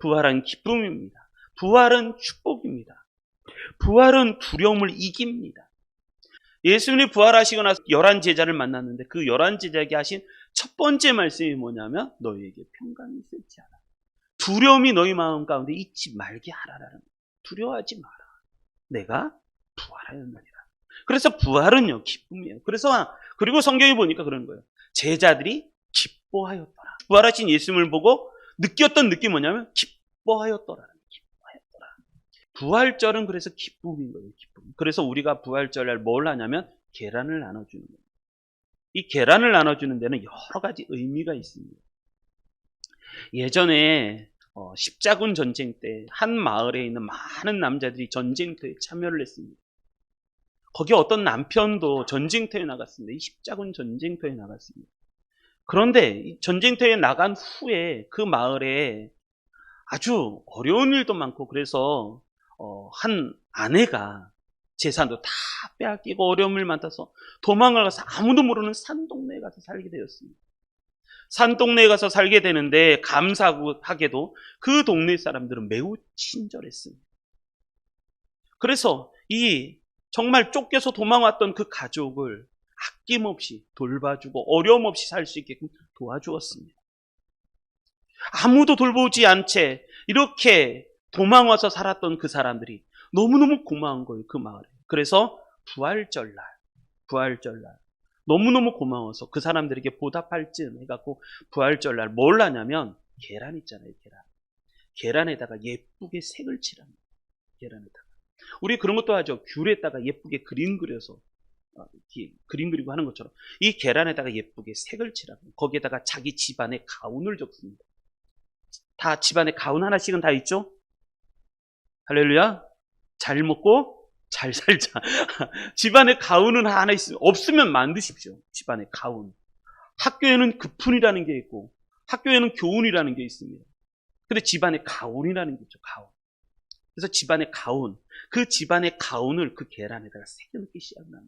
부활은 기쁨입니다. 부활은 축복입니다. 부활은 두려움을 이깁니다. 예수님이 부활하시고 나서 11 제자를 만났는데 그 11 제자에게 하신 첫 번째 말씀이 뭐냐면 너희에게 평강이 있을지어다. 두려움이 너희 마음 가운데 있지 말게 하라라는 거예요. 두려워하지 마라. 내가 부활하였느니라. 그래서 부활은요, 기쁨이에요. 그리고 성경에 보니까 그런 거예요. 제자들이 기뻐하였더라. 부활하신 예수님을 보고 느꼈던 느낌이 뭐냐면 기뻐하였더라. 부활절은 그래서 기쁨인 거예요. 기쁨. 그래서 우리가 부활절날 뭘 하냐면 계란을 나눠주는 거예요. 이 계란을 나눠주는 데는 여러 가지 의미가 있습니다. 예전에 십자군 전쟁 때 한 마을에 있는 많은 남자들이 전쟁터에 참여를 했습니다. 거기 어떤 남편도 전쟁터에 나갔습니다. 이 십자군 전쟁터에 나갔습니다. 그런데 이 전쟁터에 나간 후에 그 마을에 아주 어려운 일도 많고 그래서 한 아내가 재산도 다 빼앗기고 어려움을 만나서 도망을 가서 아무도 모르는 산동네에 가서 살게 되었습니다. 산동네에 가서 살게 되는데 감사하게도 그 동네 사람들은 매우 친절했습니다. 그래서 이 정말 쫓겨서 도망왔던 그 가족을 아낌없이 돌봐주고 어려움 없이 살 수 있게끔 도와주었습니다. 아무도 돌보지 않채 이렇게 도망와서 살았던 그 사람들이 너무너무 고마운 거예요. 그 마을에. 그래서 부활절날 너무너무 고마워서 그 사람들에게 보답할 쯤 해갖고 부활절날 뭘 하냐면 계란 있잖아요. 계란에다가 예쁘게 색을 칠합니다. 계란에다가. 우리 그런 것도 하죠. 귤에다가 예쁘게 그림 그려서 그림 그리고 하는 것처럼 이 계란에다가 예쁘게 색을 칠하고 거기에다가 자기 집안의 가운을 적습니다. 다 집안에 가운 하나씩은 다 있죠? 할렐루야. 잘 먹고 잘 살자. 집안에 가운은 하나 있으면 없으면 만드십시오. 집안에 가운. 학교에는 급훈이라는 게 있고 학교에는 교훈이라는 게 있습니다. 근데 집안에 가운이라는 게 있죠. 가운. 그래서 집안의 가운, 그 집안의 가운을 그 계란에다가 새겨넣기 시작합니다.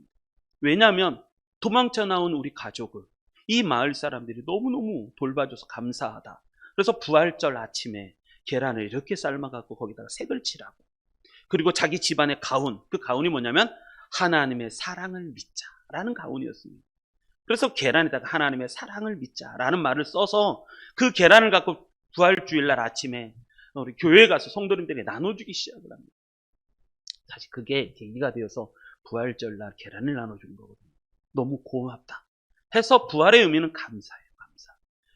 왜냐하면 도망쳐 나온 우리 가족을 이 마을 사람들이 너무너무 돌봐줘서 감사하다. 그래서 부활절 아침에 계란을 이렇게 삶아갖고 거기다가 색을 칠하고 그리고 자기 집안의 가운, 그 가운이 뭐냐면 하나님의 사랑을 믿자라는 가운이었습니다. 그래서 계란에다가 하나님의 사랑을 믿자라는 말을 써서 그 계란을 갖고 부활주일날 아침에 우리 교회에 가서 성도님들에게 나눠주기 시작을 합니다. 사실 그게 계기가 되어서 부활절날 계란을 나눠주는 거거든요. 너무 고맙다 해서 부활의 의미는 감사예요. 감사.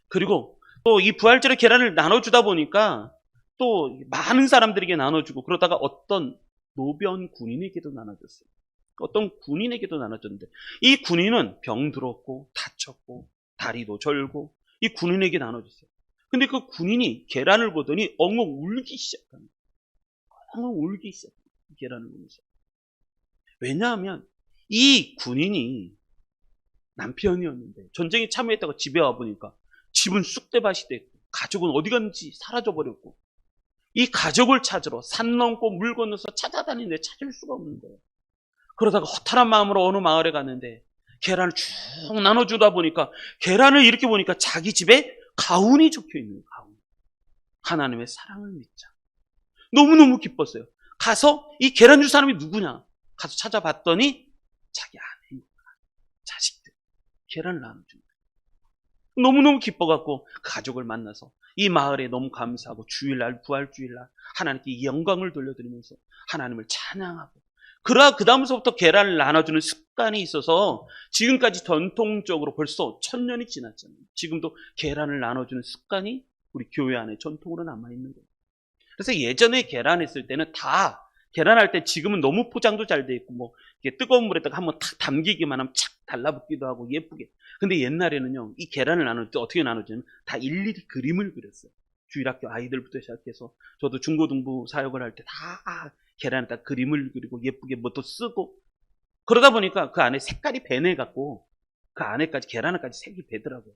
그리고 또 이 부활절에 계란을 나눠주다 보니까 또 많은 사람들에게 나눠주고 그러다가 어떤 노변 군인에게도 나눠줬어요. 어떤 군인에게도 나눠줬는데 이 군인은 병들었고 다쳤고 다리도 절고 이 군인에게 나눠줬어요. 근데 그 군인이 계란을 보더니 엉엉 울기 시작합니다. 엉엉 울기 시작합니다. 계란을 보면서. 왜냐하면 이 군인이 남편이었는데 전쟁에 참여했다가 집에 와보니까 집은 쑥대밭이 됐고 가족은 어디 갔는지 사라져버렸고 이 가족을 찾으러 산 넘고 물 건너서 찾아다니는데 찾을 수가 없는 거예요. 그러다가 허탈한 마음으로 어느 마을에 갔는데 계란을 쭉 나눠주다 보니까 계란을 이렇게 보니까 자기 집에 가운이 적혀있는 거예요. 가운. 하나님의 사랑을 믿자. 너무너무 기뻤어요. 가서 이 계란 줄 사람이 누구냐 가서 찾아봤더니 자기 아내, 자식들 계란을 나눠준 거예요. 너무너무 기뻐갖고 가족을 만나서 이 마을에 너무 감사하고 주일날 부활주일날 하나님께 영광을 돌려드리면서 하나님을 찬양하고 그 다음서부터 계란을 나눠주는 습관이 있어서 지금까지 전통적으로 벌써 1000년이 지났잖아요. 지금도 계란을 나눠주는 습관이 우리 교회 안에 전통으로 남아있는 거예요. 그래서 예전에 계란했을 때는 다 계란할 때 지금은 너무 포장도 잘 돼 있고 뭐 뜨거운 물에다가 한번 탁 담기기만 하면 착 달라붙기도 하고 예쁘게. 근데 옛날에는요 이 계란을 나눌 때 어떻게 나누냐면 다 일일이 그림을 그렸어요. 주일학교 아이들부터 시작해서 저도 중고등부 사역을 할 때 다 계란에다 그림을 그리고 예쁘게 뭐도 쓰고 그러다 보니까 그 안에 색깔이 배내갖고 그 안에까지 계란에까지 색이 배더라고요.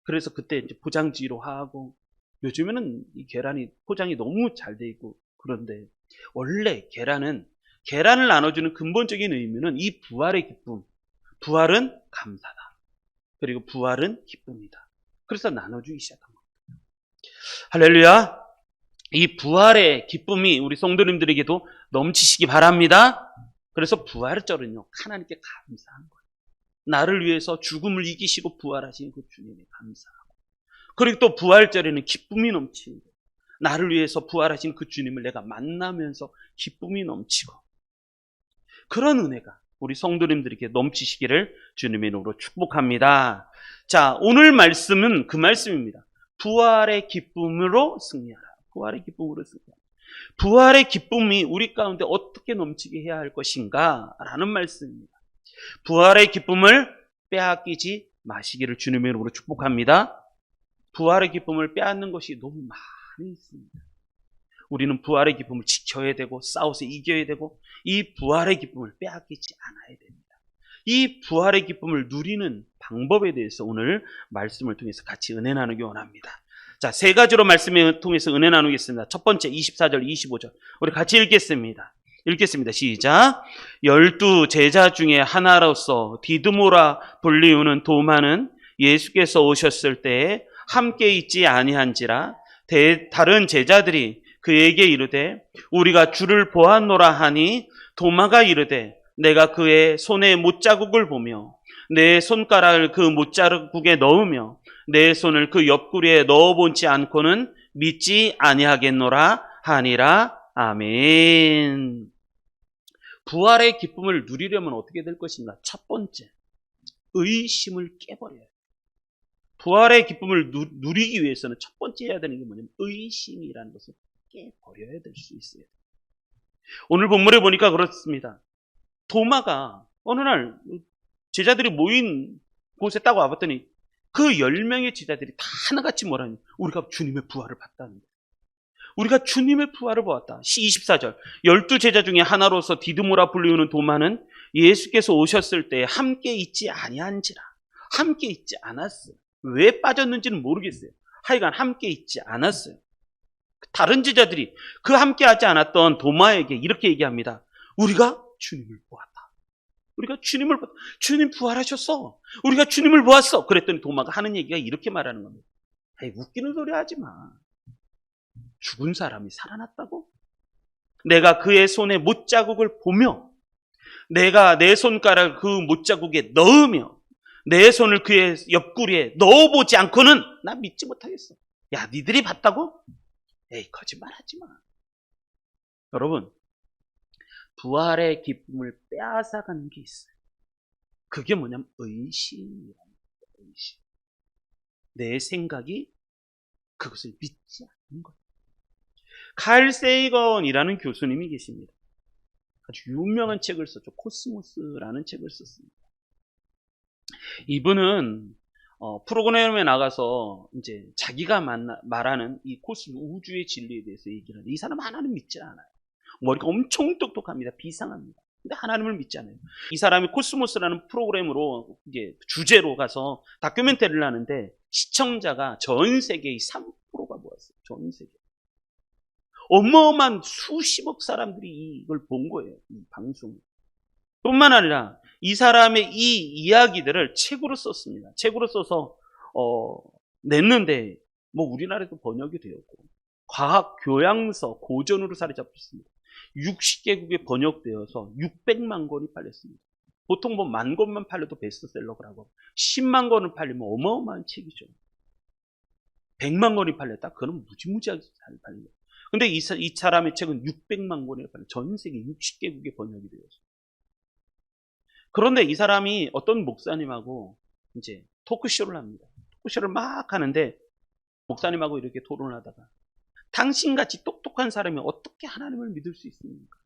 그래서 그때 이제 포장지로 하고 요즘에는 이 계란이 포장이 너무 잘 돼 있고 그런데 원래 계란을 나눠주는 근본적인 의미는 이 부활의 기쁨. 부활은 감사다. 그리고 부활은 기쁨이다. 그래서 나눠주기 시작한 겁니다. 할렐루야. 이 부활의 기쁨이 우리 성도님들에게도 넘치시기 바랍니다. 그래서 부활절은요, 하나님께 감사한 거예요. 나를 위해서 죽음을 이기시고 부활하신 그 주님에 감사하고, 그리고 또 부활절에는 기쁨이 넘치는 거예요. 나를 위해서 부활하신 그 주님을 내가 만나면서 기쁨이 넘치고, 그런 은혜가 우리 성도님들에게 넘치시기를 주님의 이름으로 축복합니다. 자, 오늘 말씀은 그 말씀입니다. 부활의 기쁨으로 승리하라. 부활의 기쁨으로 승리하라. 부활의 기쁨이 우리 가운데 어떻게 넘치게 해야 할 것인가 라는 말씀입니다. 부활의 기쁨을 빼앗기지 마시기를 주님의 이름으로 축복합니다. 부활의 기쁨을 빼앗는 것이 너무 많이 있습니다. 우리는 부활의 기쁨을 지켜야 되고 싸워서 이겨야 되고 이 부활의 기쁨을 빼앗기지 않아야 됩니다. 이 부활의 기쁨을 누리는 방법에 대해서 오늘 말씀을 통해서 같이 은혜 나누기 원합니다. 자, 세 가지로 말씀을 통해서 은혜 나누겠습니다. 첫 번째 24절, 25절. 우리 같이 읽겠습니다. 시작. 12 제자 중에 하나로서 디두모라 불리우는 도마는 예수께서 오셨을 때에 함께 있지 아니한지라 다른 제자들이 그에게 이르되 우리가 주를 보았노라 하니 도마가 이르되 내가 그의 손에 못자국을 보며 내 손가락을 그 못자국에 넣으며 내 손을 그 옆구리에 넣어본지 않고는 믿지 아니하겠노라 하니라. 아멘. 부활의 기쁨을 누리려면 어떻게 될 것인가? 첫 번째, 의심을 깨버려야 돼요. 부활의 기쁨을 누리기 위해서는 첫 번째 해야 되는 게 뭐냐면 의심이라는 것을 깨버려야 될 수 있어요. 오늘 본문에 보니까 그렇습니다. 도마가 어느 날 제자들이 모인 곳에 딱 와봤더니 그 10명의 제자들이 다 하나같이 뭐라니? 우리가 주님의 부활을 봤다는 거예요. 우리가 주님의 부활을 보았다. 24절. 12 제자 중에 하나로서 디두모라 불리우는 도마는 예수께서 오셨을 때 함께 있지 아니한지라. 함께 있지 않았어요. 왜 빠졌는지는 모르겠어요. 하여간 함께 있지 않았어요. 다른 제자들이 그 함께 하지 않았던 도마에게 이렇게 얘기합니다. 우리가 주님을 보았다. 우리가 주님을 보았다. 주님 부활하셨어. 우리가 주님을 보았어. 그랬더니 도마가 하는 얘기가 이렇게 말하는 겁니다. 에이, 웃기는 소리 하지 마. 죽은 사람이 살아났다고? 내가 그의 손에 못자국을 보며 내가 내 손가락을 그 못자국에 넣으며 내 손을 그의 옆구리에 넣어보지 않고는 나 믿지 못하겠어. 야, 니들이 봤다고? 에이, 거짓말하지 마. 여러분, 부활의 기쁨을 빼앗아가는 게 있어요. 그게 뭐냐면 의심이라는 거예요. 의심. 내 생각이 그것을 믿지 않는 거예요. 칼 세이건이라는 교수님이 계십니다. 아주 유명한 책을 썼죠. 코스모스라는 책을 썼습니다. 이분은 프로그램에 나가서 이제 자기가 말하는 이 코스모 우주의 진리에 대해서 얘기를 하는데 이 사람 하나님 믿지 않아요. 머리가 엄청 똑똑합니다. 비상합니다. 근데 하나님을 믿지 않아요. 이 사람이 코스모스라는 프로그램으로 이게 주제로 가서 다큐멘터리를 하는데 시청자가 전 세계의 3%가 모였어요. 전 세계. 어마어마한 수십억 사람들이 이걸 본 거예요. 이 방송을. 뿐만 아니라 이 사람의 이 이야기들을 책으로 썼습니다. 책으로 써서 냈는데 뭐 우리나라에도 번역이 되었고 과학 교양서 고전으로 자리 잡혔습니다. 60개국에 번역되어서 600만 권이 팔렸습니다. 보통 뭐 10,000권만 팔려도 베스트셀러라고 10만 권을 팔리면 어마어마한 책이죠. 100만 권이 팔렸다? 그건 무지무지하게 잘 팔려요. 근데 이 사람의 책은 600만 권이 팔려 전 세계 60개국에 번역이 되었어요. 그런데 이 사람이 어떤 목사님하고 이제 토크쇼를 합니다. 토크쇼를 막 하는데 목사님하고 이렇게 토론을 하다가 당신같이 똑똑한 사람이 어떻게 하나님을 믿을 수 있습니까?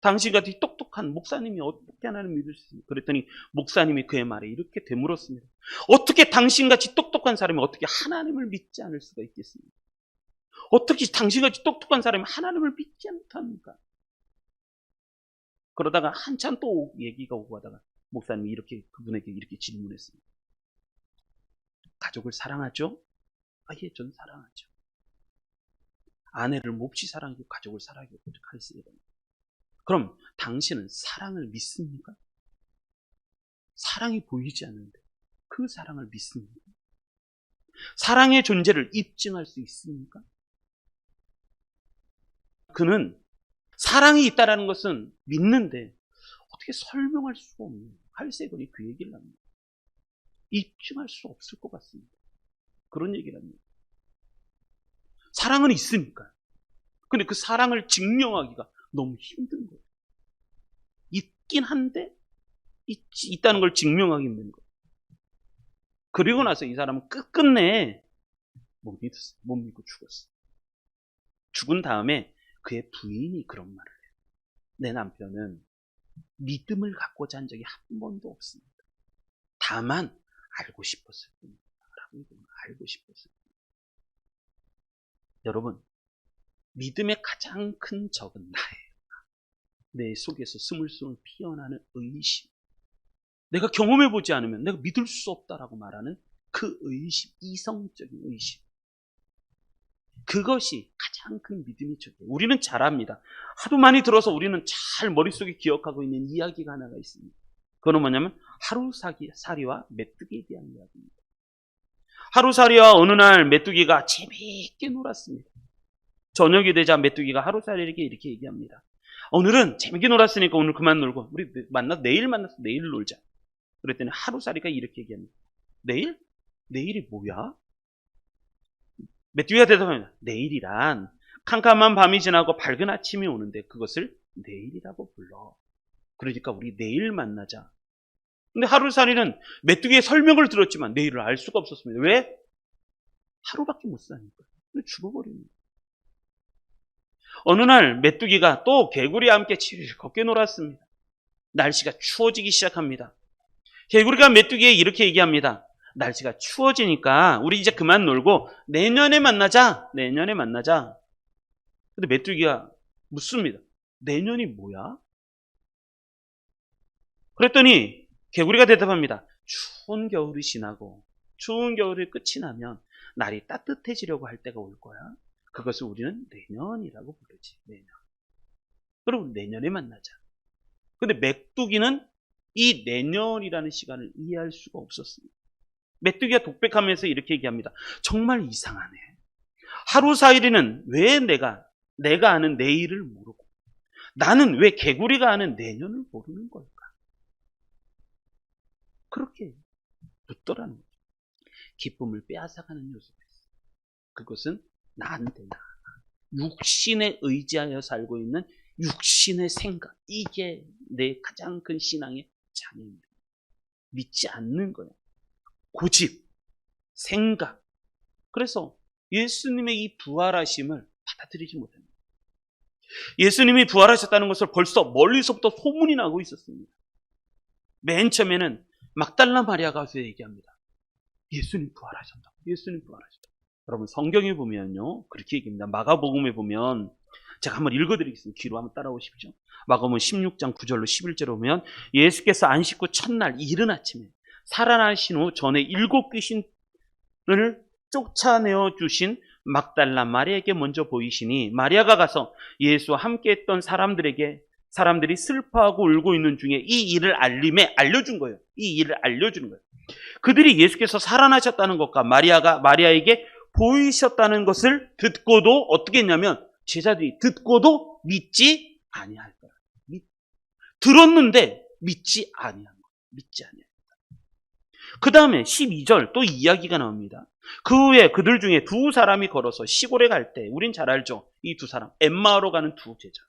당신같이 똑똑한 목사님이 어떻게 하나님을 믿을 수 있습니까? 그랬더니 목사님이 그의 말에 이렇게 되물었습니다. 어떻게 당신같이 똑똑한 사람이 어떻게 하나님을 믿지 않을 수가 있겠습니까? 어떻게 당신같이 똑똑한 사람이 하나님을 믿지 못합니까? 그러다가 한참 또 얘기가 오고 하다가 목사님이 이렇게 그분에게 이렇게 질문했습니다. 가족을 사랑하죠? 아, 예, 전 사랑하죠. 아내를 몹시 사랑하고 가족을 사랑하고 하겠어요. 그럼 당신은 사랑을 믿습니까? 사랑이 보이지 않는데 그 사랑을 믿습니까? 사랑의 존재를 입증할 수 있습니까? 그는 사랑이 있다라는 것은 믿는데 어떻게 설명할 수가 없는 할세건이 그 얘기를 합니다. 입증할 수 없을 것 같습니다. 그런 얘기를 합니다. 사랑은 있으니까. 근데 그 사랑을 증명하기가 너무 힘든 거예요. 있긴 한데 있다는 걸 증명하기 힘든 거예요. 그리고 나서 이 사람은 끝끝내 못 믿고 죽었어요. 죽은 다음에 그의 부인이 그런 말을 해요. 내 남편은 믿음을 갖고자 한 적이 한 번도 없습니다. 다만 알고 싶었을 뿐입니다. 알고 싶었을 뿐입니다. 여러분, 믿음의 가장 큰 적은 나예요. 내 속에서 스물스물 피어나는 의심. 내가 경험해보지 않으면 내가 믿을 수 없다라고 말하는 그 의심, 이성적인 의심. 그것이 가장 큰 믿음의 적이에요. 우리는 잘 압니다. 하도 많이 들어서 우리는 잘 머릿속에 기억하고 있는 이야기가 하나가 있습니다. 그건 뭐냐면 하루살이와 메뚜기에 대한 이야기입니다. 하루살이와 어느 날 메뚜기가 재미있게 놀았습니다. 저녁이 되자 메뚜기가 하루살이에게 이렇게 얘기합니다. 오늘은 재밌게 놀았으니까 오늘 그만 놀고 우리 내일 만나서 내일 놀자. 그랬더니 하루살이가 이렇게 얘기합니다. 내일? 내일이 뭐야? 메뚜기가 대답합니다. 내일이란 캄캄한 밤이 지나고 밝은 아침이 오는데 그것을 내일이라고 불러. 그러니까 우리 내일 만나자. 근데 하루살이는 메뚜기의 설명을 들었지만 내일을 알 수가 없었습니다. 왜? 하루밖에 못 사니까. 죽어버립니다. 어느 날 메뚜기가 또 개구리와 함께 즐겁게 놀았습니다. 날씨가 추워지기 시작합니다. 개구리가 메뚜기에 이렇게 얘기합니다. 날씨가 추워지니까 우리 이제 그만 놀고 내년에 만나자. 내년에 만나자. 근데 메뚜기가 묻습니다. 내년이 뭐야? 그랬더니 개구리가 대답합니다. 추운 겨울이 지나고 추운 겨울이 끝이 나면 날이 따뜻해지려고 할 때가 올 거야. 그것을 우리는 내년이라고 부르지. 내년. 그럼 내년에 만나자. 근데 메뚜기는 이 내년이라는 시간을 이해할 수가 없었습니다. 메뚜기가 독백하면서 이렇게 얘기합니다. 정말 이상하네. 하루살이는 왜 내가 아는 내일을 모르고 나는 왜 개구리가 아는 내년을 모르는 걸까? 그렇게 묻더라는 거죠. 기쁨을 빼앗아가는 요소가 있어요. 그것은 나한테 육신에 의지하여 살고 있는 육신의 생각. 이게 내 가장 큰 신앙의 장애입니다. 믿지 않는 거예요. 고집, 생각. 그래서 예수님의 이 부활하심을 받아들이지 못합니다. 예수님이 부활하셨다는 것을 벌써 멀리서부터 소문이 나고 있었습니다. 맨 처음에는 막달라 마리아가 와서 얘기합니다. 예수님 부활하셨다. 예수님 부활하셨다. 여러분 성경에 보면요 그렇게 얘기합니다. 마가복음에 보면 제가 한번 읽어드리겠습니다. 뒤로 한번 따라오십시오. 마가복음 16장 9절로 11절에 보면 예수께서 안식 후 첫날 이른 아침에 살아나신 후 전에 7 귀신을 쫓아내어 주신 막달라 마리아에게 먼저 보이시니 마리아가 가서 예수와 함께했던 사람들이 슬퍼하고 울고 있는 중에 이 일을 알려준 거예요. 이 일을 알려주는 거예요. 그들이 예수께서 살아나셨다는 것과 마리아에게 보이셨다는 것을 듣고도 어떻게 했냐면 제자들이 듣고도 믿지 아니할 거야. 들었는데 믿지 아니한 거야. 믿지 아니한 거야. 그 다음에 12절 또 이야기가 나옵니다. 그 후에 그들 중에 2 사람이 걸어서 시골에 갈 때 우린 잘 알죠. 이 2 사람 엠마오로 가는 2 제자.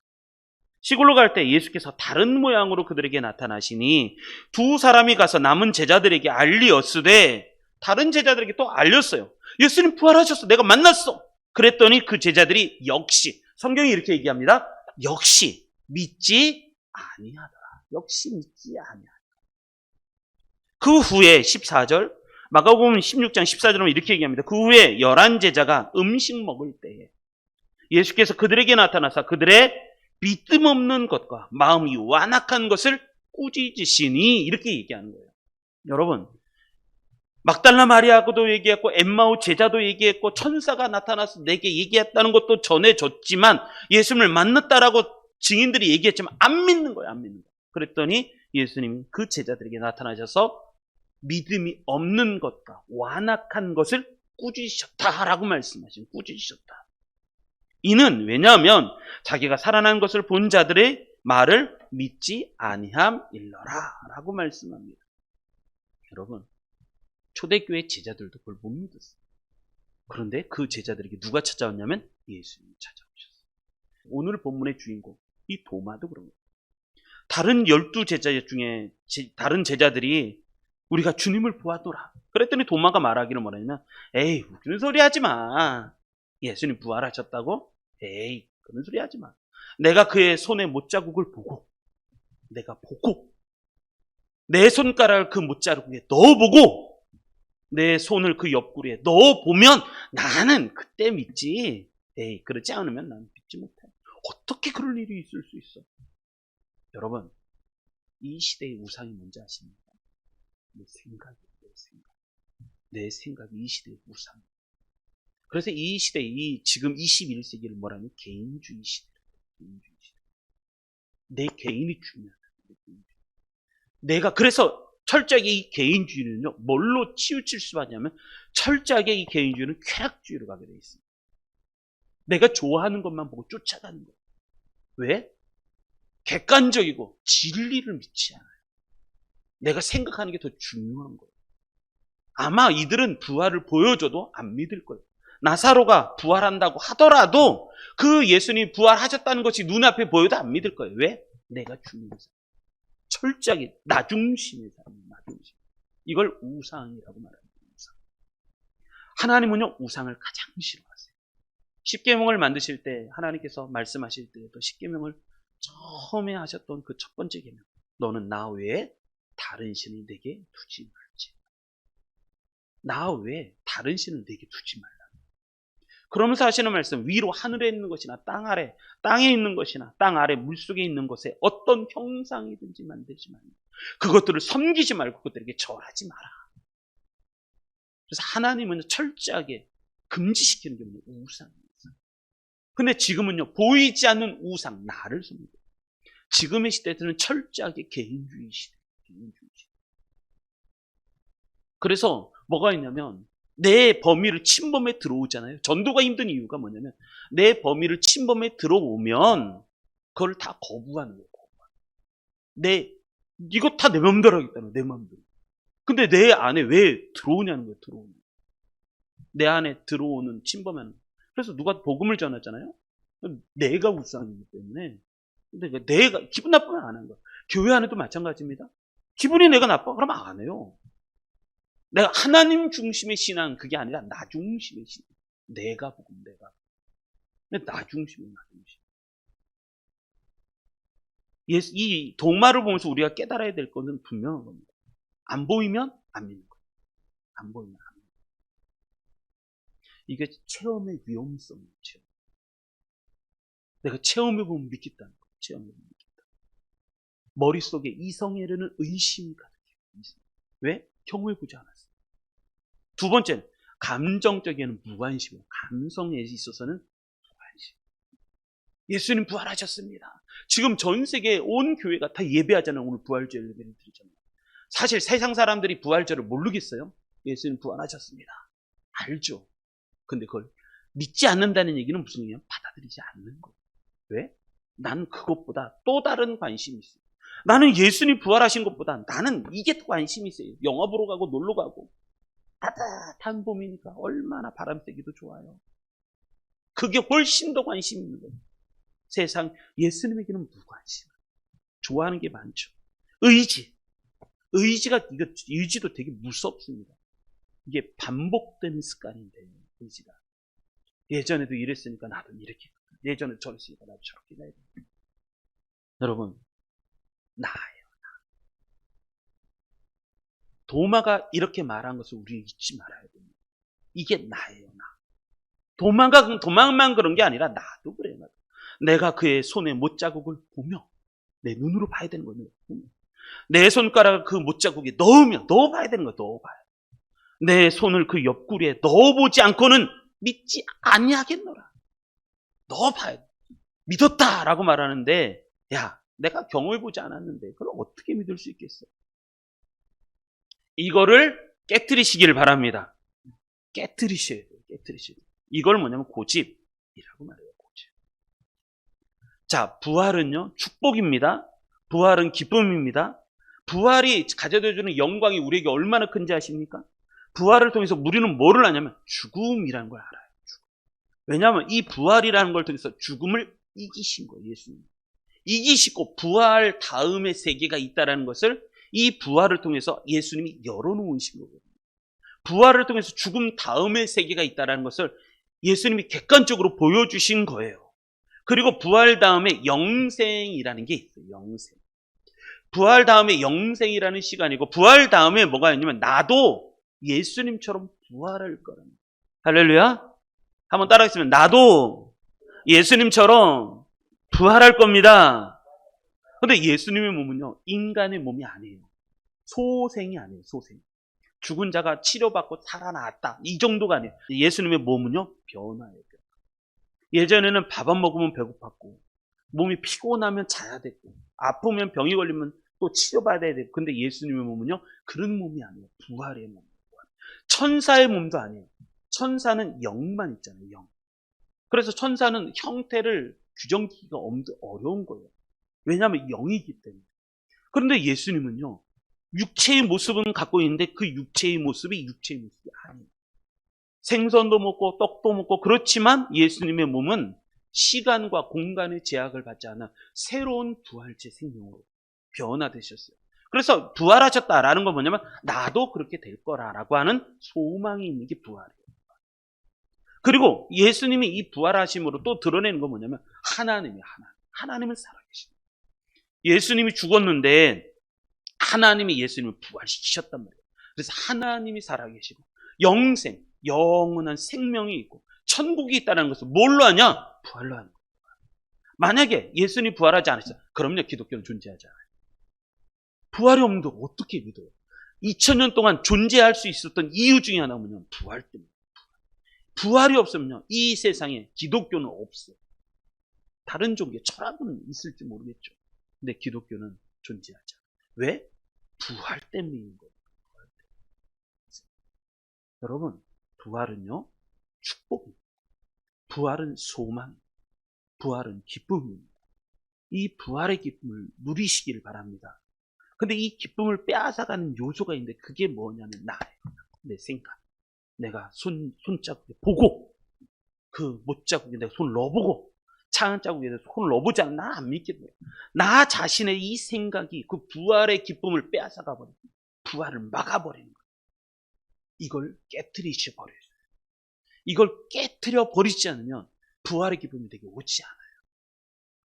시골로 갈 때 예수께서 다른 모양으로 그들에게 나타나시니 2 사람이 가서 남은 제자들에게 알리었으되 다른 제자들에게 또 알렸어요. 예수님 부활하셨어. 내가 만났어. 그랬더니 그 제자들이 역시 성경이 이렇게 얘기합니다. 역시 믿지 아니하더라. 역시 믿지 아니하더라. 그 후에 14절 마가복음 16장 14절은 이렇게 얘기합니다. 그 후에 11 제자가 음식 먹을 때에 예수께서 그들에게 나타나사 그들의 믿음 없는 것과 마음이 완악한 것을 꾸짖으시니 이렇게 얘기하는 거예요. 여러분 막달라 마리아도 얘기했고 엠마오 제자도 얘기했고 천사가 나타나서 내게 얘기했다는 것도 전해졌지만 예수님을 만났다라고 증인들이 얘기했지만 안 믿는 거예요. 안 믿는 거예요. 그랬더니 예수님이 그 제자들에게 나타나셔서 믿음이 없는 것과 완악한 것을 꾸짖으셨다라고 말씀하신 꾸짖으셨다. 이는 왜냐하면 자기가 살아난 것을 본 자들의 말을 믿지 아니함일러라 라고 말씀합니다. 여러분, 초대교회 제자들도 그걸 못 믿었어요. 그런데 그 제자들에게 누가 찾아왔냐면 예수님이 찾아오셨어요. 오늘 본문의 주인공, 이 도마도 그런 거예요. 다른 12제자 중에 다른 제자들이 우리가 주님을 보았더라. 그랬더니 도마가 말하기를 뭐라냐면, 에이, 무슨 소리 하지 마. 예수님 부활하셨다고? 에이, 그런 소리 하지 마. 내가 그의 손에 못자국을 보고, 내 손가락을 그 못자국에 넣어보고, 내 손을 그 옆구리에 넣어보면 나는 그때 믿지. 에이, 그렇지 않으면 나는 믿지 못해. 어떻게 그럴 일이 있을 수 있어? 여러분, 이 시대의 우상이 뭔지 아십니까? 내 생각이 이 시대의 우상. 그래서 이 시대, 지금 21세기를 뭐라면 개인주의 시대. 내 개인이 중요하다. 내가 그래서 철저하게 이 개인주의는요, 뭘로 치우칠 수밖에 없냐면 철저하게 이 개인주의는 쾌락주의로 가게 돼 있습니다. 내가 좋아하는 것만 보고 쫓아가는 거예요. 왜? 객관적이고 진리를 믿지 않아요. 내가 생각하는 게 더 중요한 거예요. 아마 이들은 부활을 보여줘도 안 믿을 거예요. 나사로가 부활한다고 하더라도 그 예수님이 부활하셨다는 것이 눈앞에 보여도 안 믿을 거예요. 왜? 내가 중요해서. 철저하게 나 중심의 사람이에요. 나 중심. 이걸 우상이라고 말합니다. 우상. 하나님은요, 우상을 가장 싫어하세요. 십계명을 만드실 때 하나님께서 말씀하실 때도 십계명을 처음에 하셨던 그 첫 번째 계명, 너는 나 외에 다른 신을 내게 두지 말지. 나 외에 다른 신을 내게 두지 말라. 그러면서 하시는 말씀, 위로 하늘에 있는 것이나 땅 아래, 땅에 있는 것이나 땅 아래 물속에 있는 것에 어떤 형상이든지 만들지 말라. 그것들을 섬기지 말고 그것들에게 절하지 마라. 그래서 하나님은 철저하게 금지시키는 게 우상입니다. 근데 지금은요, 보이지 않는 우상, 나를 섬기고. 지금의 시대들은 철저하게 개인주의 시대. 그래서 뭐가 있냐면 내 범위를 침범해 들어오잖아요. 전도가 힘든 이유가 뭐냐면 내 범위를 침범해 들어오면 그걸 다 거부하는 거예요. 이거 다 내 마음대로 하겠다는 거예요. 내 마음대로. 근데 내 안에 왜 들어오냐는 거예요. 들어오는. 내 안에 들어오는 침범하는 거예요. 그래서 누가 복음을 전하잖아요. 내가 우상이기 때문에. 근데 내가 기분 나쁘면 안 하는 거예요. 교회 안에도 마찬가지입니다. 기분이 내가 나빠? 그러면 안 해요. 내가 하나님 중심의 신앙, 그게 아니라 나 중심의 신앙. 내가 복음, 내가. 나 중심이에요, 나 중심. 이 도마를 보면서 우리가 깨달아야 될 것은 분명한 겁니다. 안 보이면 안 믿는 거예요. 안 보이면 안 믿는 거예요. 이게 체험의 위험성이죠. 내가 체험해보면 믿겠다는 거예요. 체험해보면 믿겠다. 머릿속에 이성에는 의심이 가득해요. 왜? 경험해보지 않았어요. 두 번째는 감정적인 무관심이에요. 감성에 있어서는 무관심. 예수님 부활하셨습니다. 지금 전 세계 온 교회가 다 예배하잖아요. 오늘 부활절 예배를 드리잖아요. 사실 세상 사람들이 부활절을 모르겠어요. 예수님 부활하셨습니다. 알죠. 근데 그걸 믿지 않는다는 얘기는 무슨 얘기냐? 받아들이지 않는 거예요. 왜? 난 그것보다 또 다른 관심이 있어요. 나는 예수님 부활하신 것보다 나는 이게 더 관심이 있어요. 영화 보러 가고 놀러 가고. 따뜻한 봄이니까 얼마나 바람 쐬기도 좋아요. 그게 훨씬 더 관심 있는 거예요. 세상 예수님에게는 무관심. 좋아하는 게 많죠. 의지도 되게 무섭습니다. 이게 반복되는 습관인데, 의지가. 예전에도 이랬으니까 나도 이렇게. 예전에 저랬으니까 나도 저렇게 해야 돼. 여러분, 나예요. 도마가 이렇게 말한 것을 우리는 잊지 말아야 됩니다. 이게 나예요, 나. 도마만 그런 게 아니라 나도 그래요. 나도. 내가 그의 손에 못자국을 보며 내 눈으로 봐야 되는 거예요. 내 손가락을 그 못자국에 넣어봐야 되는 거예요. 넣어봐요. 내 손을 그 옆구리에 넣어보지 않고는 믿지 아니하겠노라. 넣어봐야 돼. 믿었다라고 말하는데, 야, 내가 경험해보지 않았는데 그걸 어떻게 믿을 수 있겠어? 이거를 깨트리시기를 바랍니다. 깨트리셔야 돼요. 이걸 뭐냐면 고집이라고 말해요. 고집. 자, 부활은요, 축복입니다. 부활은 기쁨입니다. 부활이 가져다 주는 영광이 우리에게 얼마나 큰지 아십니까? 부활을 통해서 우리는 뭐를 아냐면 죽음이라는 걸 알아요. 왜냐하면 이 부활이라는 걸 통해서 죽음을 이기신 거예요, 예수님. 이기시고 부활 다음의 세계가 있다는 것을 이 부활을 통해서 예수님이 열어놓으신 거거든요. 부활을 통해서 죽음 다음의 세계가 있다는 것을 예수님이 객관적으로 보여주신 거예요. 그리고 부활 다음에 영생이라는 게 있어요. 영생. 부활 다음에 영생이라는 시간이고, 부활 다음에 뭐가 있냐면 나도 예수님처럼 부활할 거랍니다. 할렐루야. 한번 따라하시면, 나도 예수님처럼 부활할 겁니다. 근데 예수님의 몸은요, 인간의 몸이 아니에요. 소생이 아니에요. 소생. 죽은 자가 치료받고 살아났다, 이 정도가 아니에요. 예수님의 몸은요, 변화예요. 예전에는 밥 안 먹으면 배고팠고, 몸이 피곤하면 자야 됐고, 아프면 병이 걸리면 또 치료받아야 되고. 근데 예수님의 몸은요, 그런 몸이 아니에요. 부활의 몸. 천사의 몸도 아니에요. 천사는 영만 있잖아요. 영. 그래서 천사는 형태를 규정짓기가 어려운 거예요. 왜냐하면 영이기 때문에. 그런데 예수님은요, 육체의 모습은 갖고 있는데 그 육체의 모습이 육체의 모습이 아니에요. 생선도 먹고 떡도 먹고, 그렇지만 예수님의 몸은 시간과 공간의 제약을 받지 않아 새로운 부활체 생명으로 변화되셨어요. 그래서 부활하셨다라는 건 뭐냐면 나도 그렇게 될 거라고 하는 소망이 있는 게 부활이에요. 그리고 예수님이 이 부활하심으로 또 드러내는 건 뭐냐면 하나님은 살아계십니다. 예수님이 죽었는데 하나님이 예수님을 부활시키셨단 말이에요. 그래서 하나님이 살아계시고 영생, 영원한 생명이 있고 천국이 있다는 것을 뭘로 하냐? 부활로 하는 거예요. 만약에 예수님이 부활하지 않았어요, 그럼요, 기독교는 존재하지 않아요. 부활이 없는데 어떻게 믿어요? 2000년 동안 존재할 수 있었던 이유 중에 하나는 부활 때문에. 부활이 없으면요, 이 세상에 기독교는 없어요. 다른 종교, 철학은 있을지 모르겠죠. 근데 기독교는 존재하지 않아요. 왜? 부활 때문인 거예요. 부활 때문에. 여러분, 부활은요, 축복입니다. 부활은 소망, 부활은 기쁨입니다. 이 부활의 기쁨을 누리시기를 바랍니다. 근데 이 기쁨을 빼앗아가는 요소가 있는데 그게 뭐냐면 나예요. 내 생각. 내가 손자국에 보고, 그 못자국에 내가 손을 넣어보고, 차 한 자국에 대해서 손을 넣어보지 않으면 나 안 믿겠네요. 나 자신의 이 생각이 그 부활의 기쁨을 빼앗아가 버리고 부활을 막아버리는 거예요. 이걸 깨트리셔 버려요. 이걸 깨트려 버리지 않으면 부활의 기쁨이 되게 오지 않아요.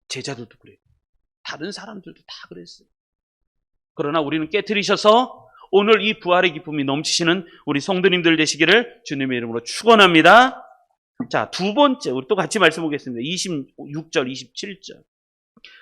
제자들도 그래요. 다른 사람들도 다 그랬어요. 그러나 우리는 깨트리셔서 오늘 이 부활의 기쁨이 넘치시는 우리 성도님들 되시기를 주님의 이름으로 축원합니다. 자, 두 번째, 우리 또 같이 말씀 보겠습니다. 26절, 27절.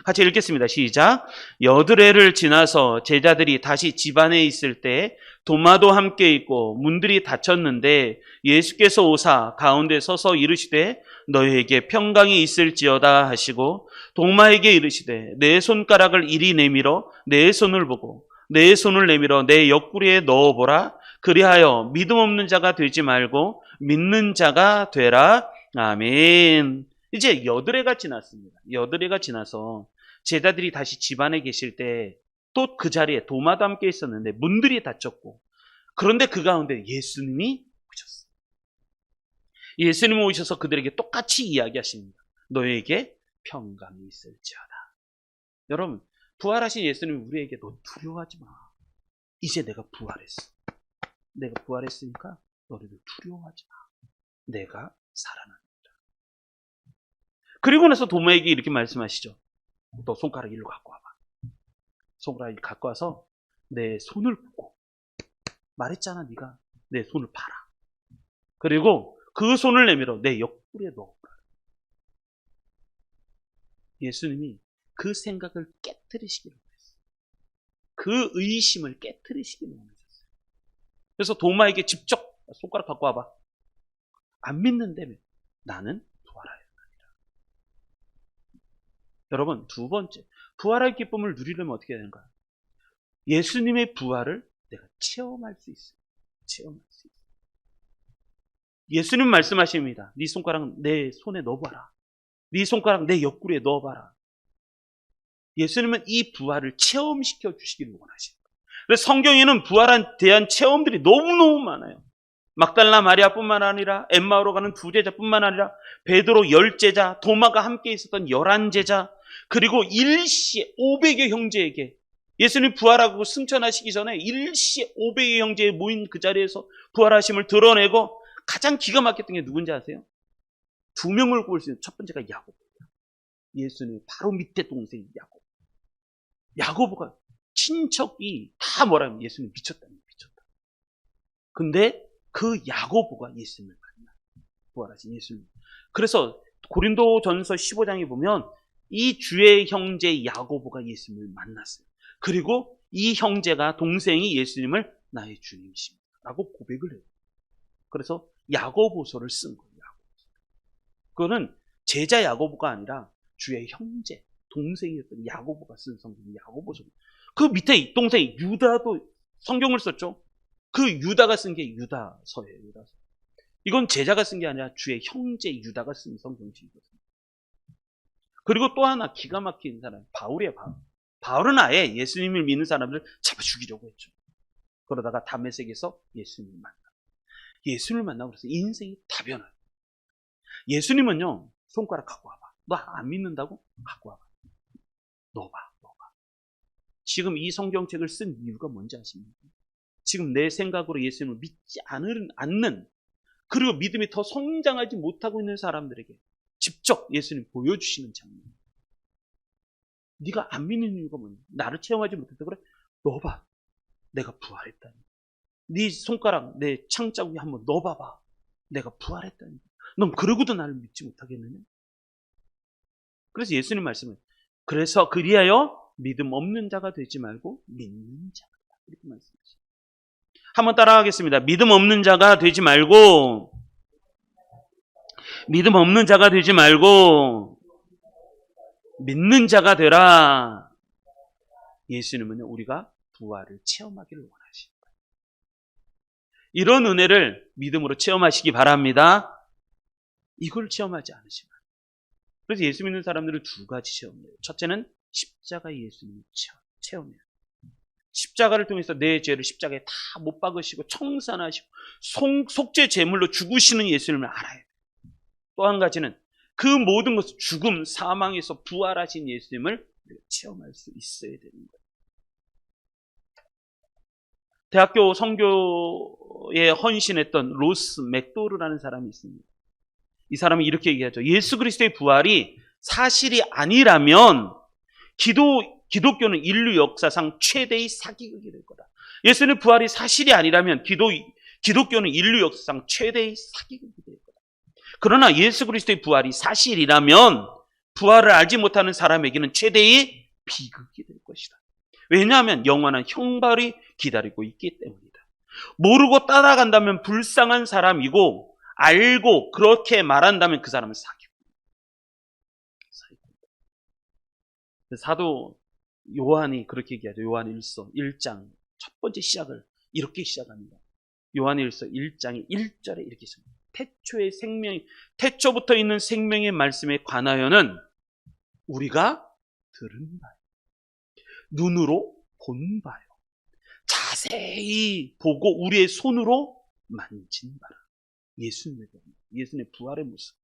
같이 읽겠습니다. 시작. 여드레를 지나서 제자들이 다시 집안에 있을 때 도마도 함께 있고 문들이 닫혔는데 예수께서 오사 가운데 서서 이르시되 너희에게 평강이 있을지어다 하시고 도마에게 이르시되 내 손가락을 이리 내밀어 내 손을 보고 내 손을 내밀어 내 옆구리에 넣어보라. 그리하여 믿음 없는 자가 되지 말고 믿는 자가 되라. 아멘. 이제 여드레가 지났습니다. 여드레가 지나서 제자들이 다시 집안에 계실 때 또 그 자리에 도마도 함께 있었는데 문들이 닫혔고, 그런데 그 가운데 예수님이 오셨어요. 예수님이 오셔서 그들에게 똑같이 이야기하십니다. 너에게 평강이 있을지어다. 여러분, 부활하신 예수님이 우리에게 너 두려워하지 마. 이제 내가 부활했어. 내가 부활했으니까 너희들 두려워하지 마. 내가 살아난다. 그리고 나서 도마에게 이렇게 말씀하시죠. 너 손가락 일로 갖고 와봐. 손가락 갖고 와서 내 손을 보고, 말했잖아 네가 내 손을 봐라. 그리고 그 손을 내밀어 내 옆구리에 넣어보라. 예수님이 그 생각을 깨트리시기를 원했어요. 그 의심을 깨트리시기를 원하셨어요. 그래서 도마에게 직접 손가락 갖고 와봐. 안 믿는다며. 나는 부활하였느니라. 여러분, 두 번째, 부활의 기쁨을 누리려면 어떻게 해야 되는가? 예수님의 부활을 내가 체험할 수 있어요. 체험할 수 있어요. 예수님 말씀하십니다. 네 손가락 내 손에 넣어봐라. 네 손가락 내 옆구리에 넣어봐라. 예수님은 이 부활을 체험시켜 주시기를 원하십니다. 그래서 성경에는 부활에 대한 체험들이 너무너무 많아요. 막달라 마리아뿐만 아니라 엠마오로 가는 두 제자뿐만 아니라 베드로 10제자, 도마가 함께 있었던 11제자, 그리고 일시에 500여 형제에게 예수님 부활하고 승천하시기 전에 일시에 500여 형제에 모인 그 자리에서 부활하심을 드러내고 가장 기가 막혔던 게 누군지 아세요? 두 명을 꼽을 수 있는 첫 번째가 야고보예요. 예수님 바로 밑에 동생이 야고보. 야고보가 친척이 다 뭐라면 예수님 미쳤다. 근데 그 야고보가 예수님을 만나. 부활하신 예수님. 그래서 고린도전서 15장에 보면 이 주의 형제 야고보가 예수님을 만났어요. 그리고 이 형제가 동생이 예수님을 나의 주님이십니다 라고 고백을 해요. 그래서 야고보서를 쓴 거예요. 그거는 제자 야고보가 아니라 주의 형제, 동생이었던 야고보가 쓴 성경 야고보서. 그 밑에 동생 유다도 성경을 썼죠. 그 유다가 쓴 게 유다서예요. 유다서. 이건 제자가 쓴 게 아니라 주의 형제 유다가 쓴 성경책이거든요. 그리고 또 하나 기가 막힌 사람, 바울이에요. 바울은 아예 예수님을 믿는 사람들을 잡아 죽이려고 했죠. 그러다가 다메섹에서 예수님을 만나고 그래서 인생이 다 변해요. 예수님은요, 손가락 갖고 와봐. 너 안 믿는다고? 갖고 와봐. 너 봐. 지금 이 성경책을 쓴 이유가 뭔지 아십니까? 지금 내 생각으로 예수님을 믿지 않는, 그리고 믿음이 더 성장하지 못하고 있는 사람들에게 직접 예수님 보여주시는 장면. 네가 안 믿는 이유가 뭐냐? 나를 체험하지 못했다. 그래? 너 봐. 내가 부활했다니. 네 손가락, 내 창자국에 한번 넣어봐봐. 내가 부활했다니. 넌 그러고도 나를 믿지 못하겠느냐? 그래서 예수님 말씀은, 그래서 그리하여 믿음 없는 자가 되지 말고 믿는 자가. 이렇게 말씀하시죠. 한번 따라하겠습니다. 믿음 없는 자가 되지 말고 믿는 자가 되라. 예수님은요, 우리가 부활을 체험하기를 원하십니다. 이런 은혜를 믿음으로 체험하시기 바랍니다. 이걸 체험하지 않으시면. 그래서 예수 믿는 사람들은 두 가지 체험이에요. 첫째는 십자가 예수님을 체험해요. 십자가를 통해서 내 죄를 십자가에 다 못 박으시고 청산하시고 속죄 제물로 죽으시는 예수님을 알아야 돼요. 또 한 가지는 그 모든 것을 죽음, 사망에서 부활하신 예수님을 체험할 수 있어야 되는 거예요. 대학교 선교에 헌신했던 로스 맥도르라는 사람이 있습니다. 이 사람이 이렇게 얘기하죠. 예수 그리스도의 부활이 사실이 아니라면 기독교는 인류 역사상 최대의 사기극이 될 거다. 예수님의 부활이 사실이 아니라면 기독교는 인류 역사상 최대의 사기극이 될 거다. 그러나 예수 그리스도의 부활이 사실이라면 부활을 알지 못하는 사람에게는 최대의 비극이 될 것이다. 왜냐하면 영원한 형벌이 기다리고 있기 때문이다. 모르고 따라간다면 불쌍한 사람이고, 알고 그렇게 말한다면 그 사람은 사기꾼. 사도 요한이 그렇게 얘기하죠. 요한 1장 첫 번째 시작을 이렇게 시작합니다. 요한 1장의 1절에 이렇게 시작합니다. 태초의 생명이, 태초부터 있는 생명의 말씀에 관하여는 우리가 들은 바요, 눈으로 본 바요, 자세히 보고 우리의 손으로 만진 바라. 예수님의 부활의 모습,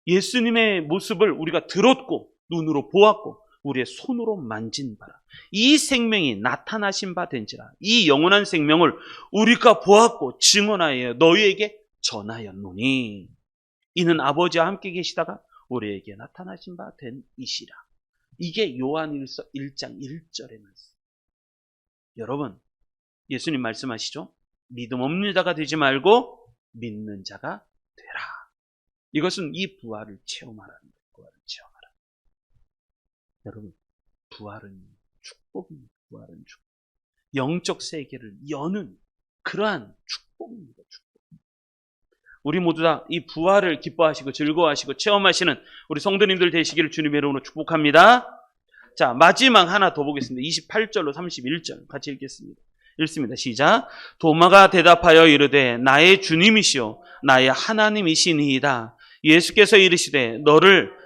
예수님의 모습을 우리가 들었고 눈으로 보았고 우리의 손으로 만진 바라. 이 생명이 나타나신 바 된지라. 이 영원한 생명을 우리가 보았고 증언하여 너희에게 전하였노니 이는 아버지와 함께 계시다가 우리에게 나타나신 바 된 이시라. 이게 요한일서 1장 1절의 말씀. 여러분, 예수님 말씀하시죠. 믿음 없는 자가 되지 말고 믿는 자가 되라. 이것은 이 부활을 체험하라는 거예요. 부활을 체험하라. 여러분, 부활은 축복입니다. 부활은 축복. 영적 세계를 여는 그러한 축복입니다. 축복. 우리 모두 다 이 부활을 기뻐하시고 즐거워하시고 체험하시는 우리 성도님들 되시기를 주님의 이름으로 축복합니다. 자, 마지막 하나 더 보겠습니다. 28절로 31절 같이 읽겠습니다. 읽습니다. 시작. 도마가 대답하여 이르되 나의 주님이시요 나의 하나님이시니이다. 예수께서 이르시되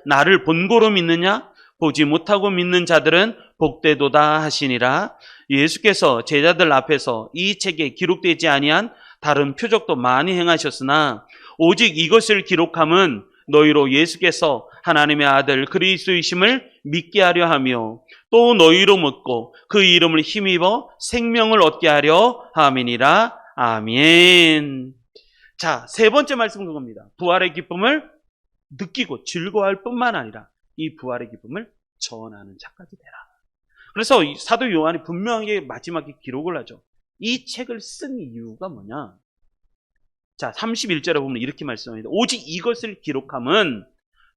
나를 본고로 믿느냐? 보지 못하고 믿는 자들은 복되도다 하시니라. 예수께서 제자들 앞에서 이 책에 기록되지 아니한 다른 표적도 많이 행하셨으나 오직 이것을 기록함은 너희로 예수께서 하나님의 아들 그리스도이심을 믿게 하려 하며 또 너희로 묻고 그 이름을 힘입어 생명을 얻게 하려 함이니라. 아멘. 자, 세 번째 말씀은 그겁니다. 부활의 기쁨을 느끼고 즐거워할 뿐만 아니라 이 부활의 기쁨을 전하는 자까지 되라. 그래서 사도 요한이 분명하게 마지막에 기록을 하죠. 이 책을 쓴 이유가 뭐냐? 자, 31절에 보면 이렇게 말씀합니다. 오직 이것을 기록함은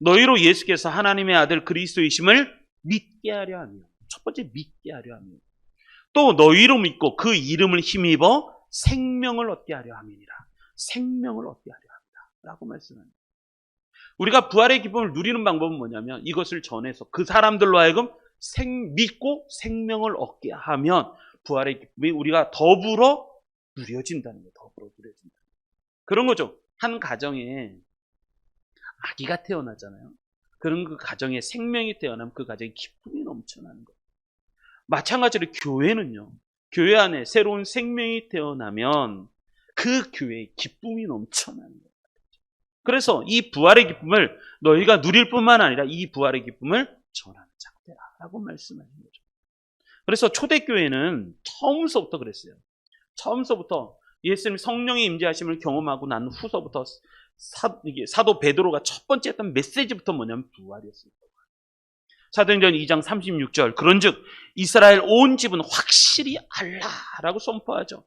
너희로 예수께서 하나님의 아들 그리스도이심을 믿게 하려 하며, 첫 번째 믿게 하려 하며, 또 너희로 믿고 그 이름을 힘입어 생명을 얻게 하려 함이니라. 생명을 얻게 하려 합니다. 라고 말씀합니다. 우리가 부활의 기쁨을 누리는 방법은 뭐냐면 이것을 전해서 그 사람들로 하여금 믿고 생명을 얻게 하면 부활의 기쁨이 우리가 더불어 누려진다는 거예요. 더불어 누려진다. 그런 거죠. 한 가정에 아기가 태어나잖아요. 그런 그 가정에 생명이 태어나면 그 가정에 기쁨이 넘쳐나는 거예요. 마찬가지로 교회는요. 교회 안에 새로운 생명이 태어나면 그 교회에 기쁨이 넘쳐나는 거예요. 그래서 이 부활의 기쁨을 너희가 누릴 뿐만 아니라 이 부활의 기쁨을 전하는 자가 되라라고 말씀하신 거죠. 그래서 초대교회는 처음서부터 그랬어요. 처음서부터 예수님 성령의 임재하심을 경험하고 난 후서부터 사도 베드로가 첫 번째 했던 메시지부터 뭐냐면 부활이었습니다. 사도행전 2장 36절 그런즉 이스라엘 온 집은 확실히 알라라고 선포하죠.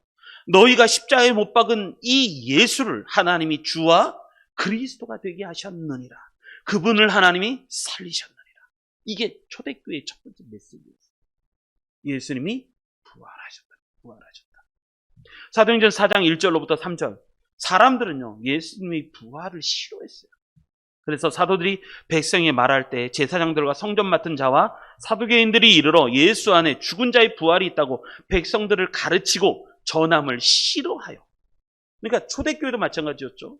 너희가 십자가에 못 박은 이 예수를 하나님이 주와 그리스도가 되게 하셨느니라. 그분을 하나님이 살리셨느니라. 이게 초대교회의 첫 번째 메시지였어요. 예수님이 부활하셨다. 사도행전 4장 1절로부터 3절 사람들은요 예수님의 부활을 싫어했어요. 그래서 사도들이 백성에 말할 때 제사장들과 성전 맡은 자와 사두개인들이 이르러 예수 안에 죽은 자의 부활이 있다고 백성들을 가르치고 전함을 싫어하여. 그러니까 초대교회도 마찬가지였죠.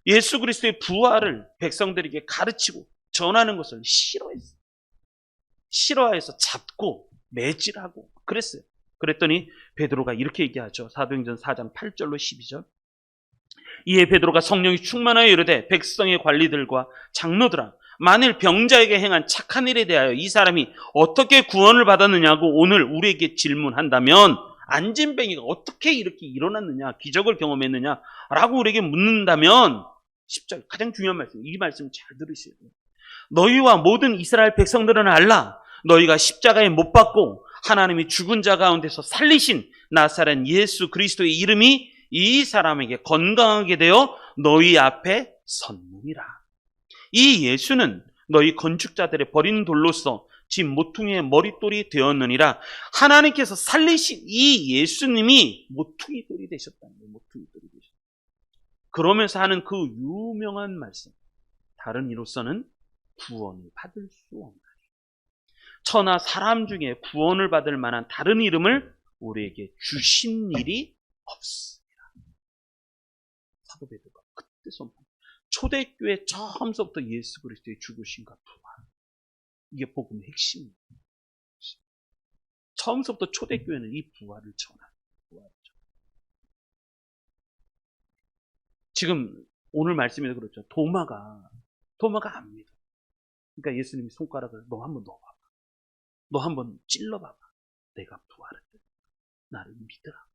예수 그리스도의 부활을 백성들에게 가르치고 전하는 것을 싫어했어요. 싫어해서 잡고 매질하고 그랬어요. 그랬더니 베드로가 이렇게 얘기하죠. 사도행전 4장 8절로 12절 이에 베드로가 성령이 충만하여 이르되 백성의 관리들과 장로들아 만일 병자에게 행한 착한 일에 대하여 이 사람이 어떻게 구원을 받았느냐고 오늘 우리에게 질문한다면 안진뱅이가 어떻게 이렇게 일어났느냐 기적을 경험했느냐라고 우리에게 묻는다면 10절 가장 중요한 말씀 이 말씀 잘 들으셔야 돼요. 너희와 모든 이스라엘 백성들은 알라 너희가 십자가에 못 박고 하나님이 죽은 자 가운데서 살리신 나사렛 예수 그리스도의 이름이 이 사람에게 건강하게 되어 너희 앞에 섰느니라. 이 예수는 너희 건축자들의 버린 돌로서 집 모퉁이의 머릿돌이 되었느니라. 하나님께서 살리신 이 예수님이 모퉁이 돌이 되셨다는 거예요. 모퉁이 돌이 되셨다. 그러면서 하는 그 유명한 말씀. 다른 이로서는 구원을 받을 수 없나니. 천하 사람 중에 구원을 받을 만한 다른 이름을 우리에게 주신 일이 없습니다. 사도 베드로가 그때 선포. 초대교회 처음서부터 예수 그리스도의 죽으심과 부활. 이게 복음의 핵심입니다. 처음서부터 초대교회는 이 부활을 전하는 부활을 지금 오늘 말씀에도 그렇죠. 도마가 안 믿어. 그러니까 예수님이 손가락을 너 한번 넣어봐봐. 너 한번 찔러봐봐. 내가 부활했다. 나를 믿으라.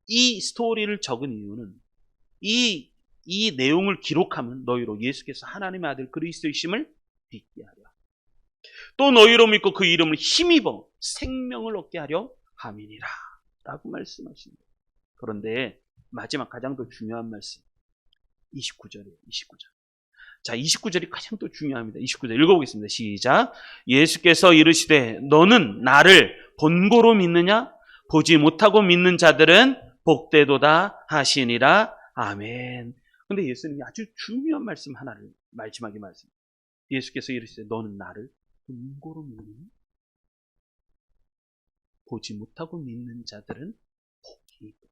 이 스토리를 적은 이유는 이 내용을 기록하면 너희로 예수께서 하나님의 아들 그리스도이심을 믿게 하려. 또 너희로 믿고 그 이름을 힘입어 생명을 얻게 하려 함이니라. 라고 말씀하십니다. 그런데 마지막 가장 더 중요한 말씀 29절이에요. 29절. 자, 29절이 가장 또 중요합니다. 29절 읽어보겠습니다. 시작. 예수께서 이르시되 너는 나를 본고로 믿느냐? 보지 못하고 믿는 자들은 복되도다 하시니라. 아멘. 근데 예수님이 아주 중요한 말씀 하나를 마지막에 말씀. 예수께서 이르시되 너는 나를 본고로 믿느냐? 보지 못하고 믿는 자들은 복이 있다.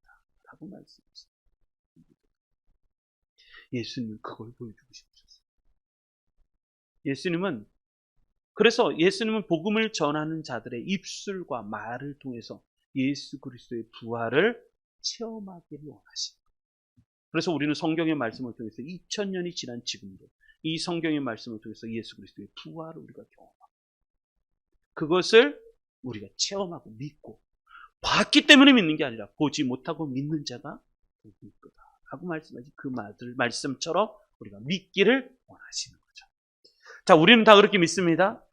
라고 말씀하셨습니다. 예수님은 그걸 보여주고 싶으셨어요. 예수님은 그래서 예수님은 복음을 전하는 자들의 입술과 말을 통해서 예수 그리스도의 부활을 체험하기를 원하십니다. 그래서 우리는 성경의 말씀을 통해서 2000년이 지난 지금도 이 성경의 말씀을 통해서 예수 그리스도의 부활을 우리가 경험합니다. 그것을 우리가 체험하고 믿고 봤기 때문에 믿는 게 아니라 보지 못하고 믿는 자가 복이 있거다 하고 말씀하신 그 말씀처럼 우리가 믿기를 원하시는 거죠. 자, 우리는 다 그렇게 믿습니다.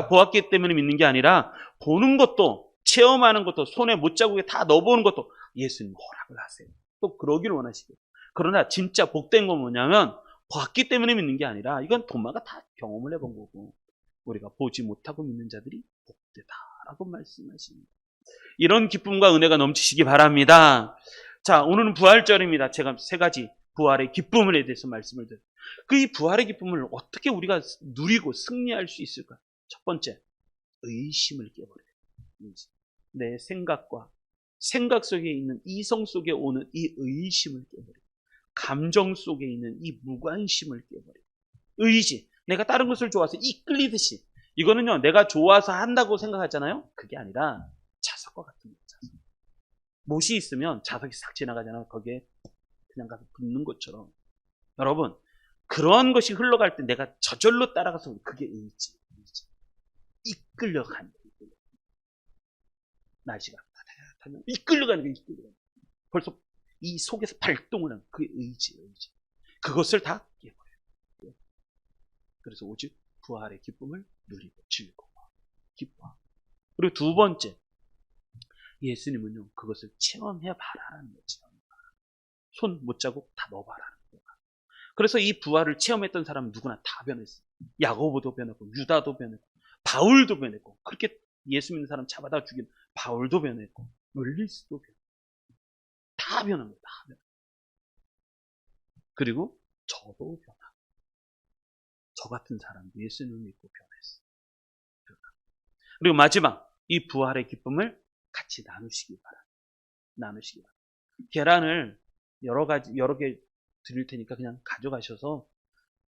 보았기 때문에 믿는 게 아니라 보는 것도 체험하는 것도 손에 못자국에 다 넣어보는 것도 예수님 허락을 하세요. 또 그러기를 원하시고. 그러나 진짜 복된 건 뭐냐면 봤기 때문에 믿는 게 아니라 이건 도마가 다 경험을 해본 거고 우리가 보지 못하고 믿는 자들이 복되다라고 말씀하십니다. 이런 기쁨과 은혜가 넘치시기 바랍니다. 자, 오늘은 부활절입니다. 제가 세 가지 부활의 기쁨에 대해서 말씀을 드려요. 그 이 부활의 기쁨을 어떻게 우리가 누리고 승리할 수 있을까? 첫 번째, 의심을 깨버려요. 내 생각과 생각 속에 있는 이성 속에 오는 이 의심을 깨버려요. 감정 속에 있는 이 무관심을 깨버려요. 의지, 내가 다른 것을 좋아서 이끌리듯이 이거는요 내가 좋아서 한다고 생각하잖아요. 그게 아니라 자석과 같은 거예요. 자석. 못이 있으면 자석이 싹 지나가잖아요. 거기에 그냥 가서 붙는 것처럼. 여러분 그런 것이 흘러갈 때 내가 저절로 따라가서 그게 의지. 이끌려가는 거예요. 날씨가 따뜻하면 이끌려가는 거예요. 이끌려가는 거예요. 벌써 이 속에서 발동을 하는 그게 의지. 그것을 다 깨버려요. 그래서 오직 부활의 기쁨을 누리고 즐거워 기뻐. 그리고 두 번째, 예수님은요 그것을 체험해 봐라라는 거죠. 손 못자국 다 넣어봐라는 거예요. 그래서 이 부활을 체험했던 사람은 누구나 다 변했어요. 야고보도 변했고 유다도 변했고 바울도 변했고 그렇게 예수 믿는 사람 잡아다 죽인 바울도 변했고 율리스도 변했고 다 변한 거예요. 다 변한. 그리고 저도 변하고 저 같은 사람도 예수님을 믿고 변했어요. 그리고 마지막 이 부활의 기쁨을 같이 나누시기 바랍니다. 나누시기 바랍니다. 계란을 여러 개 드릴 테니까 그냥 가져가셔서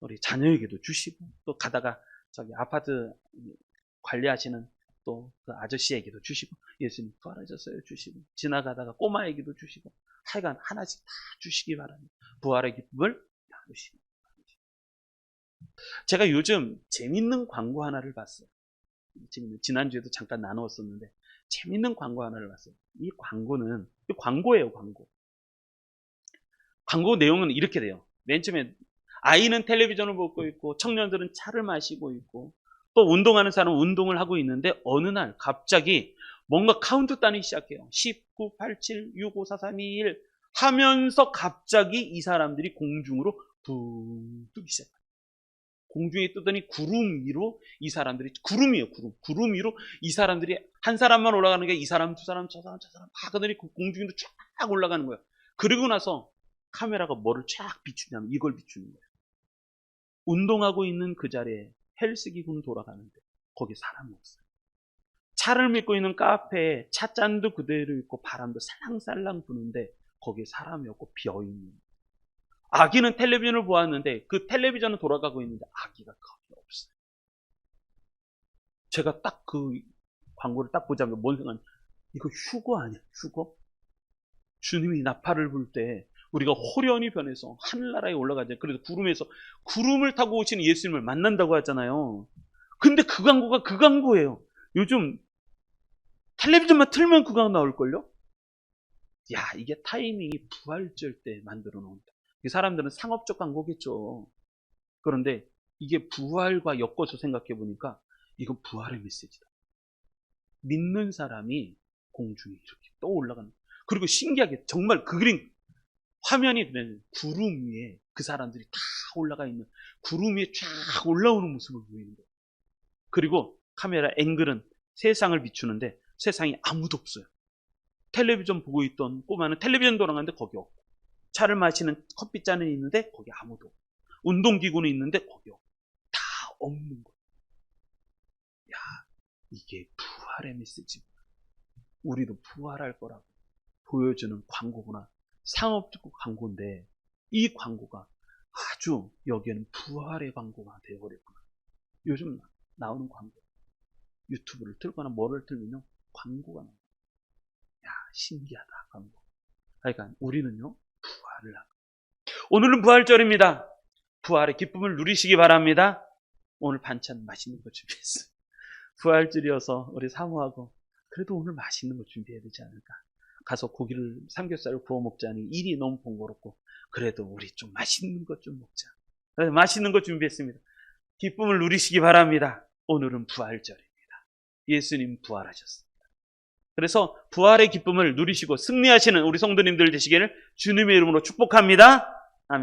우리 자녀에게도 주시고 또 가다가 저기 아파트 관리하시는 또 그 아저씨에게도 주시고 예수님 부활하셨어요 주시고 지나가다가 꼬마에게도 주시고 하여간 하나씩 다 주시기 바랍니다. 부활의 기쁨을 나누시기 바랍니다. 제가 요즘 재밌는 광고 하나를 봤어요. 지난주에도 잠깐 나누었었는데 재밌는 광고 하나를 봤어요. 이 광고는 광고예요. 광고 내용은 이렇게 돼요. 맨 처음에 아이는 텔레비전을 보고 있고 청년들은 차를 마시고 있고 또 운동하는 사람은 운동을 하고 있는데 어느 날 갑자기 뭔가 카운트다운이 시작해요. 19, 87, 6, 5, 4, 3, 2, 1 하면서 갑자기 이 사람들이 공중으로 붕 뜨기 시작해요. 공중에 뜨더니 구름 위로 이 사람들이 구름이에요. 구름 위로 이 사람들이 한 사람만 올라가는 게 이 사람, 두 사람, 저 사람 하더니 그 공중으로 쫙 올라가는 거예요. 그리고 나서 카메라가 뭐를 쫙 비추냐면 이걸 비추는 거예요. 운동하고 있는 그 자리에 헬스기구는 돌아가는데 거기 사람이 없어요. 차를 믿고 있는 카페에 찻잔도 그대로 있고 바람도 살랑살랑 부는데 거기에 사람이 없고 비어있는. 아기는 텔레비전을 보았는데 그 텔레비전은 돌아가고 있는데 아기가 거기 없어요. 제가 딱 그 광고를 딱 보자면 뭔 생각이 이거 휴거 아니야? 휴거? 주님이 나팔을 불 때 우리가 호련히 변해서 하늘나라에 올라가잖아요. 그래서 구름을 타고 오시는 예수님을 만난다고 하잖아요. 근데 그 광고가 그 광고예요. 요즘 텔레비전만 틀면 그 광고 나올걸요? 야, 이게 타이밍이 부활절 때 만들어 놓은. 이 사람들은 상업적 광고겠죠. 그런데 이게 부활과 엮어서 생각해 보니까 이건 부활의 메시지다. 믿는 사람이 공중에 이렇게 떠 올라가는. 그리고 신기하게 정말 그 그림 화면이 되면 구름 위에 그 사람들이 다 올라가 있는 구름 위에 쫙 올라오는 모습을 보이는 거예요. 그리고 카메라 앵글은 세상을 비추는데 세상에 아무도 없어요. 텔레비전 보고 있던 꼬마는 텔레비전 돌아가는데 거기 없고 차를 마시는 커피잔은 있는데 거기 아무도 없고 운동기구는 있는데 거기 없고 다 없는 거예요. 야, 이게 부활의 메시지구나. 우리도 부활할 거라고 보여주는 광고구나. 상업적 광고인데 이 광고가 아주 여기에는 부활의 광고가 되어버렸구나. 요즘 나오는 광고. 유튜브를 틀거나 뭐를 틀면요. 광고가 나와요. 야, 신기하다, 광고. 그러니까 우리는요, 부활을 하고. 오늘은 부활절입니다. 부활의 기쁨을 누리시기 바랍니다. 오늘 반찬 맛있는 거 준비했어요. 부활절이어서 우리 사모하고 그래도 오늘 맛있는 거 준비해야 되지 않을까. 가서 고기를 삼겹살을 구워 먹자니 일이 너무 번거롭고 그래도 우리 좀 맛있는 것 좀 먹자. 그래서 맛있는 거 준비했습니다. 기쁨을 누리시기 바랍니다. 오늘은 부활절입니다. 예수님 부활하셨습니다. 그래서 부활의 기쁨을 누리시고 승리하시는 우리 성도님들 되시기를 주님의 이름으로 축복합니다.